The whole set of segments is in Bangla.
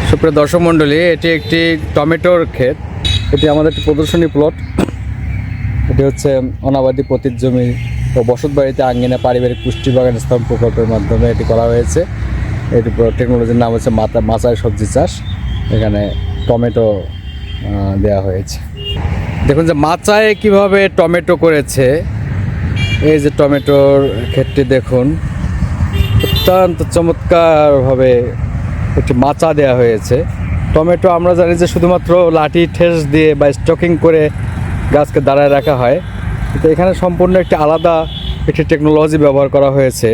সুপ্রিয় দর্শক মণ্ডলী, এটি একটি টমেটোর ক্ষেত। এটি আমাদের একটি প্রদর্শনী প্লট। এটি হচ্ছে অনাবাদী পতিত জমি ও বসত বাড়িতে আঙ্গিনা পারিবারিক পুষ্টি বাগান স্থাপন প্রকল্পের মাধ্যমে এটি করা হয়েছে। এটি টেকনোলজির নাম হচ্ছে মাচায় সবজি চাষ। এখানে টমেটো দেওয়া হয়েছে। দেখুন যে মাচায় কিভাবে টমেটো করেছে। এই যে টমেটোর ক্ষেতটি দেখুন, অত্যন্ত চমৎকারভাবে একটি মাচা দেওয়া হয়েছে। টমেটো আমরা জানি যে শুধুমাত্র লাঠি ঠেস দিয়ে বা স্টকিং করে গাছকে দাঁড়ায় রাখা হয়, কিন্তু এখানে সম্পূর্ণ একটি আলাদা একটি টেকনোলজি ব্যবহার করা হয়েছে।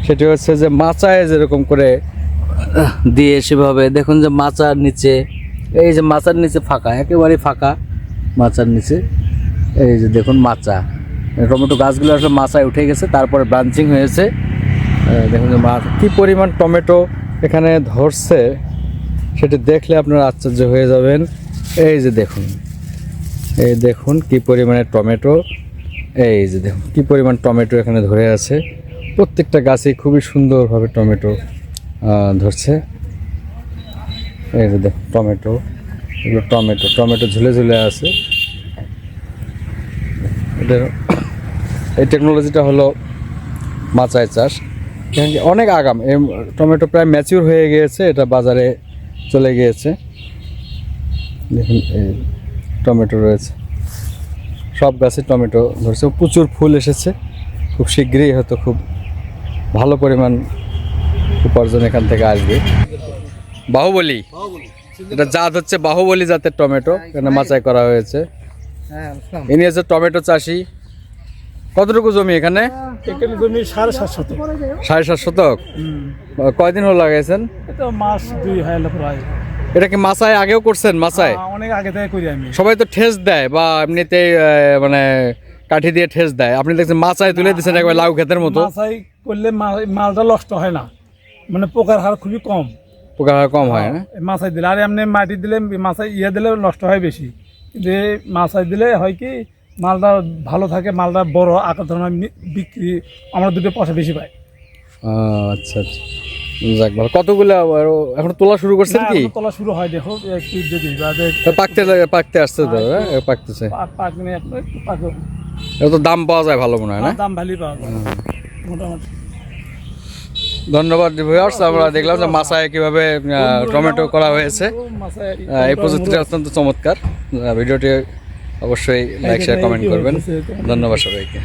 সেটি হচ্ছে যে মাচায় যেরকম করে দিয়ে সেভাবে দেখুন যে মাচার নিচে, এই যে মাচার নিচে ফাঁকা, একেবারেই ফাঁকা মাচার নিচে। এই যে দেখুন মাচা, টমেটো গাছগুলো আসলে মাচায় উঠে গেছে, তারপরে ব্রাঞ্চিং হয়েছে। দেখুন যে কী পরিমাণ টমেটো এখানে ধরছে সেটি দেখলে আপনারা আশ্চর্য হয়ে যাবেন। এই যে দেখুন, এই দেখুন কী পরিমাণে টমেটো। এই যে দেখুন কী পরিমাণ টমেটো এখানে ধরে আছে। প্রত্যেকটা গাছে খুবই সুন্দরভাবে টমেটো ধরছে। এই যে দেখুন টমেটো, এগুলো টমেটো ঝুলে ঝুলে আছে। এটার এই টেকনোলজিটা হলো মাচায় চাষ। এখানে অনেক আগাম, এই টমেটো প্রায় ম্যাচিউর হয়ে গিয়েছে, এটা বাজারে চলে গিয়েছে। দেখুন এই টমেটো রয়েছে, সব গাছে টমেটো ধরছে, প্রচুর ফুল এসেছে। খুব শীঘ্রই হয়তো খুব ভালো পরিমাণ উপার্জন এখান থেকে আসবে। বাহুবলী, এটা জাত হচ্ছে বাহুবলী জাতের টমেটো, এখানে মাচায় করা হয়েছে। ইনি হচ্ছে টমেটো চাষি। কতটুকু জমি এখানে? জমি 7.5 শতক। 7.5 শতক। কয়দিন হলো লাগাইছেন? মাস 2 হয় প্রায়। এটা কি মাচায় আগেও করছেন? মাচায় অনেক আগে থেকে করি আমি। সবাই তো ঠেস দেয় বা এমনিতেই মানে কাঠি দিয়ে ঠেস দেয়, আপনি দেখছেন মাচায় তুলে দিচ্ছেন একবার লাউ ক্ষেতের মতো। মাচাই করলে মালটা নষ্ট হয় না, মানে পোকার হার খুবই কম। পোকার হার কম হয় না? মাচাই দিলে, আর এমনি মাটি দিলে, মাচাই দিলে নষ্ট হয় বেশি। কিন্তু মাচাই দিলে হয় কি মালটা ভালো থাকে, মালটা বড় আকার ধরনের বিক্রি, আমরা দুটো পয়সা বেশি পাই। আচ্ছা আচ্ছা, যাক ভালো। কতগুলো এখন তোলা শুরু করছেন কি? তোলা শুরু হয়, দেখো একটু যদি পাকতে আসছে তো, পাকতেছে। পাকনি একটু পাকো। এটা তো দাম পাওয়া যায় ভালো মনে হয় না? দাম ভালোই পাওয়া যায় মোটামুটি। ধন্যবাদ ভিউয়ার্স, আমরা দেখলাম যে মাচায় কিভাবে টমেটো করা হয়েছে। এই প্রযুক্তিটা অত্যন্ত চমৎকার। ভিডিওটি অবশ্যই লাইক শেয়ার কমেন্ট করবেন। ধন্যবাদ সবাইকে।